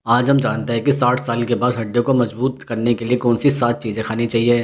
आज हम जानते हैं कि 60 साल के बाद हड्डियों को मजबूत करने के लिए कौन सी 7 चीज़ें खानी चाहिए।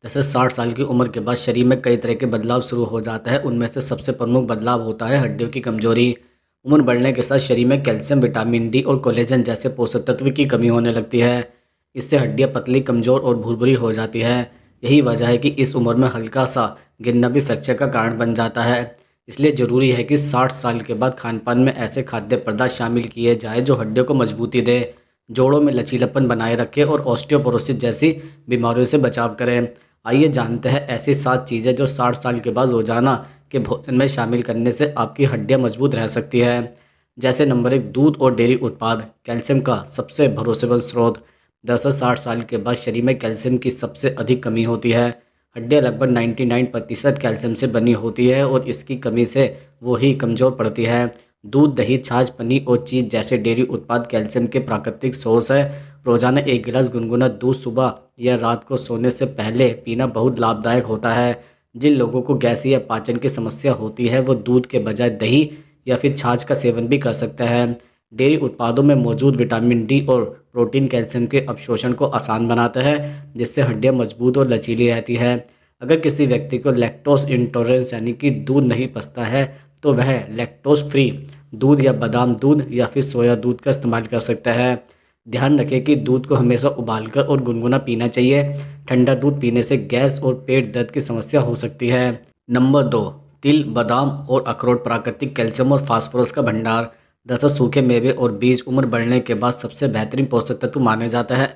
जैसे 60 साल की उम्र के बाद शरीर में कई तरह के बदलाव शुरू हो जाता है। उनमें से सबसे प्रमुख बदलाव होता है हड्डियों की कमजोरी। उम्र बढ़ने के साथ शरीर में कैल्शियम, विटामिन डी और कोलेजन जैसे पोषक तत्व की कमी होने लगती है। इससे हड्डियां पतली, कमज़ोर और भुरभुरी हो जाती है। यही वजह है कि इस उम्र में हल्का सा गिरना भी फ्रैक्चर का कारण बन जाता है। इसलिए ज़रूरी है कि 60 साल के बाद खान पान में ऐसे खाद्य पदार्थ शामिल किए जाए जो हड्डियों को मजबूती दे, जोड़ों में लचीलापन बनाए रखे और ऑस्टियोपोरोसिस जैसी बीमारियों से बचाव करें। आइए जानते हैं ऐसी 7 चीज़ें जो 60 साल के बाद रोजाना के भोजन में शामिल करने से आपकी हड्डियां मजबूत रह सकती है। जैसे नंबर 1, दूध और डेयरी उत्पाद कैल्शियम का सबसे भरोसेमंद स्रोत। दरअसल 60 साल के बाद शरीर में कैल्शियम की सबसे अधिक कमी होती है। हड्डियां लगभग 99% कैल्शियम से बनी होती है और इसकी कमी से वो ही कमज़ोर पड़ती है। दूध, दही, छाछ, पनीर और चीज़ जैसे डेयरी उत्पाद कैल्शियम के प्राकृतिक सोर्स है। रोजाना एक गिलास गुनगुना दूध सुबह या रात को सोने से पहले पीना बहुत लाभदायक होता है। जिन लोगों को गैस या पाचन की समस्या होती है वो दूध के बजाय दही या फिर छाछ का सेवन भी कर सकते हैं। डेयरी उत्पादों में मौजूद विटामिन डी और प्रोटीन कैल्शियम के अवशोषण को आसान बनाता है, जिससे हड्डियां मजबूत और लचीली रहती है। अगर किसी व्यक्ति को लैक्टोज इंटॉलरेंस यानी कि दूध नहीं पचता है तो वह लैक्टोज फ्री दूध या बादाम दूध या फिर सोया दूध का इस्तेमाल कर सकता है। ध्यान रखें कि दूध को हमेशा उबालकर और गुनगुना पीना चाहिए। ठंडा दूध पीने से गैस और पेट दर्द की समस्या हो सकती है। नंबर 2, तिल, बादाम और अखरोट प्राकृतिक कैल्शियम और फास्फोरस का भंडार। दरअसल सूखे मेवे और बीज उम्र बढ़ने के बाद सबसे बेहतरीन पोषक तत्व माने जाता है।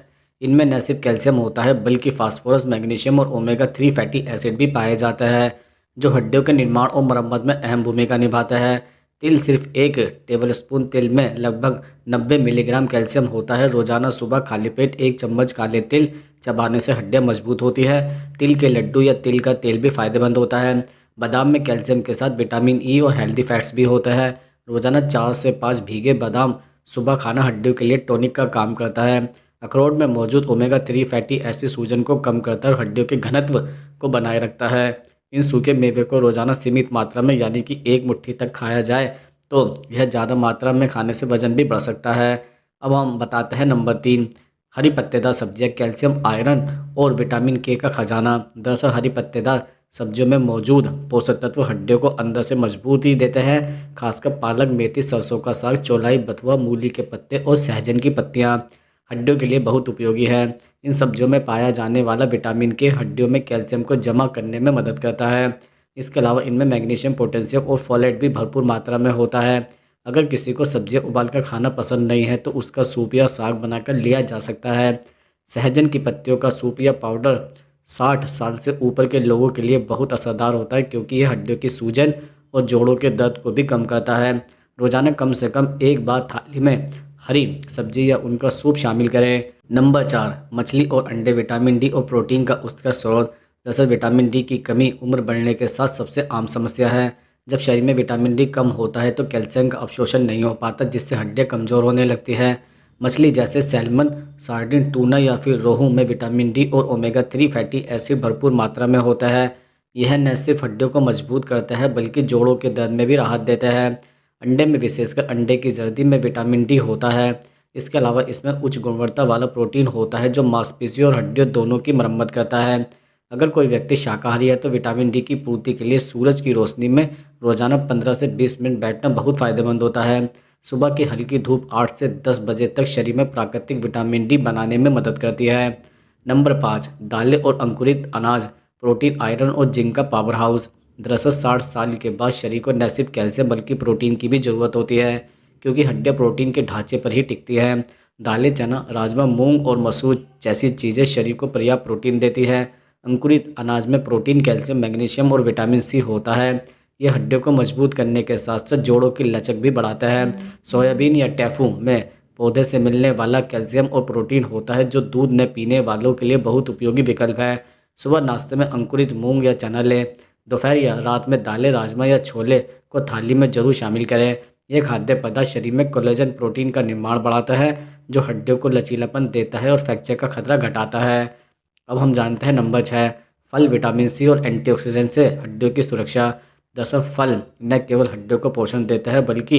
इनमें न सिर्फ कैल्शियम होता है बल्कि फास्फोरस, मैग्नीशियम और ओमेगा 3 फैटी एसिड भी पाए जाता है, जो हड्डियों के निर्माण और मरम्मत में अहम भूमिका निभाता है। तिल, सिर्फ 1 टेबलस्पून तिल में लगभग 90 मिलीग्राम कैल्शियम होता है। रोजाना सुबह खाली पेट 1 चम्मच काले तिल चबाने से हड्डियां मजबूत होती है। तिल के लड्डू या तिल का तेल भी फायदेमंद होता है। बादाम में कैल्शियम के साथ विटामिन ई और हेल्दी फैट्स भी होता है। रोजाना 4 से 5 भीगे बादाम सुबह खाना हड्डियों के लिए टॉनिक का काम करता है। अखरोट में मौजूद ओमेगा 3 फैटी एसिड सूजन को कम करता है और हड्डियों के घनत्व को बनाए रखता है। इन सूखे मेवे को रोजाना सीमित मात्रा में यानी कि 1 मुट्ठी तक खाया जाए तो यह ज़्यादा मात्रा में खाने से वजन भी बढ़ सकता है। अब हम बताते हैं नंबर 3, हरी पत्तेदार सब्जियां कैल्शियम, आयरन और विटामिन के का खजाना। दरअसल हरी पत्तेदार सब्जियों में मौजूद पोषक तत्व हड्डियों को अंदर से मजबूती देते हैं। खासकर पालक, मेथी, सरसों का साग, चौलाई, बथुआ, मूली के पत्ते और सहजन की पत्तियां हड्डियों के लिए बहुत उपयोगी है। इन सब्जियों में पाया जाने वाला विटामिन के हड्डियों में कैल्शियम को जमा करने में मदद करता है। इसके अलावा इनमें मैग्नीशियम, पोटेशियम और फोलेट भी भरपूर मात्रा में होता है। अगर किसी को सब्जियां उबालकर खाना पसंद नहीं है तो उसका सूप या साग बनाकर लिया जा सकता है। सहजन की पत्तियों का सूप या पाउडर 60 साल से ऊपर के लोगों के लिए बहुत असरदार होता है, क्योंकि यह हड्डियों की सूजन और जोड़ों के दर्द को भी कम करता है। रोजाना कम से कम एक बार थाली में हरी सब्जी या उनका सूप शामिल करें। नंबर 4, मछली और अंडे विटामिन डी और प्रोटीन का उत्कृष्ट स्रोत। दरअसल विटामिन डी की कमी उम्र बढ़ने के साथ सबसे आम समस्या है। जब शरीर में विटामिन डी कम होता है तो कैल्शियम का अवशोषण नहीं हो पाता, जिससे हड्डियां कमज़ोर होने लगती है। मछली जैसे सैल्मन, सार्डिन, टूना या फिर रोहू में विटामिन डी और ओमेगा 3 फैटी एसिड भरपूर मात्रा में होता है। यह न सिर्फ हड्डियों को मजबूत करता है बल्कि जोड़ों के दर्द में भी राहत देता है। अंडे में, विशेषकर अंडे की जर्दी में विटामिन डी होता है। इसके अलावा इसमें उच्च गुणवत्ता वाला प्रोटीन होता है जो मांसपेशियों और हड्डियों दोनों की मरम्मत करता है। अगर कोई व्यक्ति शाकाहारी है तो विटामिन डी की पूर्ति के लिए सूरज की रोशनी में रोजाना 15 से 20 मिनट बैठना बहुत फायदेमंद होता है। सुबह की हल्की धूप 8 से 10 बजे तक शरीर में प्राकृतिक विटामिन डी बनाने में मदद करती है। नंबर 5, दालें और अंकुरित अनाज प्रोटीन, आयरन और जिंक का पावर हाउस। दरअसल 60 साल के बाद शरीर को न सिर्फ कैल्शियम बल्कि प्रोटीन की भी ज़रूरत होती है, क्योंकि हड्डियां प्रोटीन के ढांचे पर ही टिकती है। दालें, चना, राजमा, मूंग और मसूर जैसी चीज़ें शरीर को पर्याप्त प्रोटीन देती है। अंकुरित अनाज में प्रोटीन, कैल्शियम, मैग्नीशियम और विटामिन सी होता है। यह हड्डियों को मजबूत करने के साथ साथ जोड़ों की लचक भी बढ़ाता है। सोयाबीन या टैफू में पौधे से मिलने वाला कैल्शियम और प्रोटीन होता है, जो दूध न पीने वालों के लिए बहुत उपयोगी विकल्प है। सुबह नाश्ते में अंकुरित मूंग या चना लें। दोपहर या रात में दालें, राजमा या छोले को थाली में जरूर शामिल करें। यह खाद्य पदार्थ शरीर में कोलेजन प्रोटीन का निर्माण बढ़ाता है, जो हड्डियों को लचीलापन देता है और फ्रैक्चर का खतरा घटाता है। अब हम जानते हैं नंबर 6, फल विटामिन सी और एंटीऑक्सीडेंट से हड्डियों की सुरक्षा। दरअसल फल न केवल हड्डियों को पोषण देता है बल्कि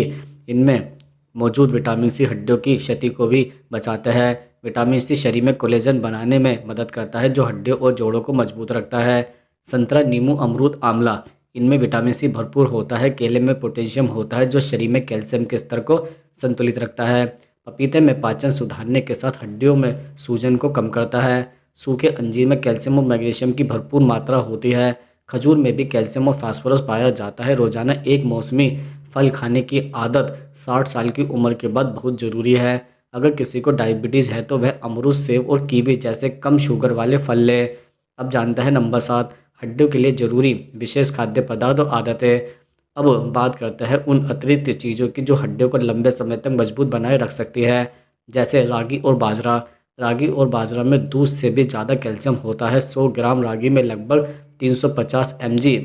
इनमें मौजूद विटामिन सी हड्डियों की क्षति को भी बचाता है। विटामिन सी शरीर में कोलेजन बनाने में मदद करता है जो हड्डियों और जोड़ों को मजबूत रखता है। संतरा, नींबू, अमरूद, आंवला, इनमें विटामिन सी भरपूर होता है। केले में पोटेशियम होता है जो शरीर में कैल्शियम के स्तर को संतुलित रखता है। पपीते में पाचन सुधारने के साथ हड्डियों में सूजन को कम करता है। सूखे अंजीर में कैल्शियम और मैग्नीशियम की भरपूर मात्रा होती है। खजूर में भी कैल्शियम और फास्फोरस पाया जाता है। रोजाना एक मौसमी फल खाने की आदत 60 साल की उम्र के बाद बहुत ज़रूरी है। अगर किसी को डायबिटीज़ है तो वह अमरूद, सेब और कीवी जैसे कम शुगर वाले फल ले। अब जानता है नंबर 7 हड्डियों के लिए ज़रूरी विशेष खाद्य पदार्थ और आदतें। अब बात करते हैं उन अतिरिक्त चीज़ों की जो हड्डियों को लंबे समय तक मजबूत बनाए रख सकती है। जैसे रागी और बाजरा। रागी और बाजरा में दूध से भी ज़्यादा कैल्शियम होता है। 100 ग्राम रागी में लगभग 350 mg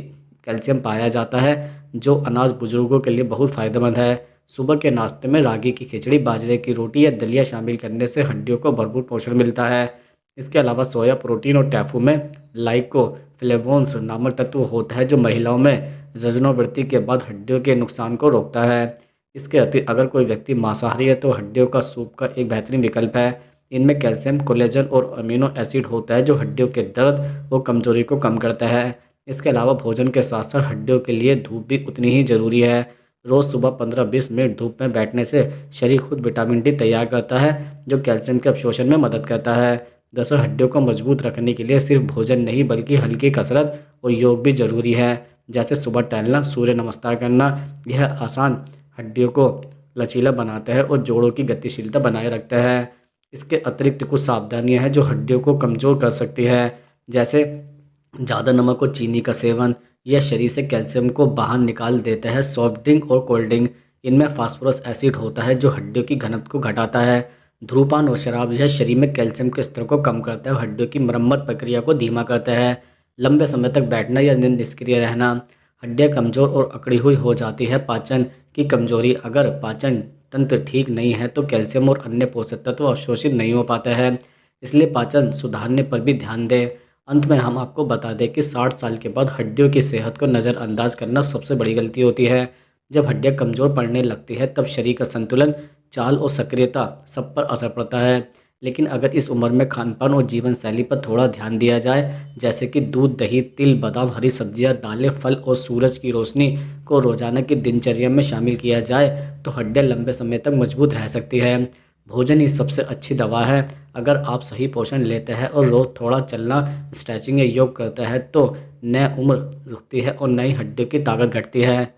कैल्शियम पाया जाता है जो अनाज बुजुर्गों के लिए बहुत फ़ायदेमंद है। सुबह के नाश्ते में रागी की खिचड़ी, बाजरे की रोटी या दलिया शामिल करने से हड्डियों को भरपूर पोषण मिलता है। इसके अलावा सोया प्रोटीन और टैफू में लाइकोफ्लेवोन्स नामक तत्व होता है जो महिलाओं में जजनोवृत्ति के बाद हड्डियों के नुकसान को रोकता है। इसके अतिरिक्त अगर कोई व्यक्ति मांसाहारी है तो हड्डियों का सूप का एक बेहतरीन विकल्प है। इनमें कैल्शियम, कोलेजन और अमीनो एसिड होता है जो हड्डियों के दर्द और कमजोरी को कम करता है। इसके अलावा भोजन के साथ साथ हड्डियों के लिए धूप भी उतनी ही ज़रूरी है। रोज़ सुबह 15-20 मिनट धूप में बैठने से शरीर खुद विटामिन डी तैयार करता है जो कैल्शियम के अवशोषण में मदद करता है। दरअसल हड्डियों को मजबूत रखने के लिए सिर्फ भोजन नहीं बल्कि हल्की कसरत और योग भी ज़रूरी है। जैसे सुबह टहलना, सूर्य नमस्कार करना। यह आसान हड्डियों को लचीला बनाता है और जोड़ों की गतिशीलता बनाए रखता है। इसके अतिरिक्त कुछ सावधानियां हैं जो हड्डियों को कमज़ोर कर सकती है। जैसे ज़्यादा नमक और चीनी का सेवन, यह शरीर से कैल्शियम को बाहर निकाल देता है। सॉफ्ट ड्रिंक और कोल्ड ड्रिंक, इनमें फास्फोरस एसिड होता है जो हड्डियों की घनत्व को घटाता है। धूम्रपान और शराब यह शरीर में कैल्शियम के स्तर को कम करता है और हड्डियों की मरम्मत प्रक्रिया को धीमा करता है। लंबे समय तक बैठना या निष्क्रिय रहना, हड्डियाँ कमज़ोर और अकड़ी हुई हो जाती है। पाचन की कमजोरी, अगर पाचन तंत्र ठीक नहीं है तो कैल्शियम और अन्य पोषक तत्व अवशोषित नहीं हो पाते हैं। इसलिए पाचन सुधारने पर भी ध्यान दें। अंत में हम आपको बता दें कि 60 साल के बाद हड्डियों की सेहत को नज़रअंदाज करना सबसे बड़ी गलती होती है। जब हड्डियाँ कमज़ोर पड़ने लगती है तब शरीर का संतुलन, चाल और सक्रियता सब पर असर पड़ता है। लेकिन अगर इस उम्र में खानपान और जीवन शैली पर थोड़ा ध्यान दिया जाए, जैसे कि दूध, दही, तिल, बादाम, हरी सब्जियां, दालें, फल और सूरज की रोशनी को रोजाना की दिनचर्या में शामिल किया जाए तो हड्डियां लंबे समय तक मजबूत रह सकती है। भोजन ही सबसे अच्छी दवा है। अगर आप सही पोषण लेते हैं और रोज़ थोड़ा चलना, स्ट्रेचिंग या योग करते हैं तो नई उम्र रुकती है और नई हड्डियों की ताकत घटती है।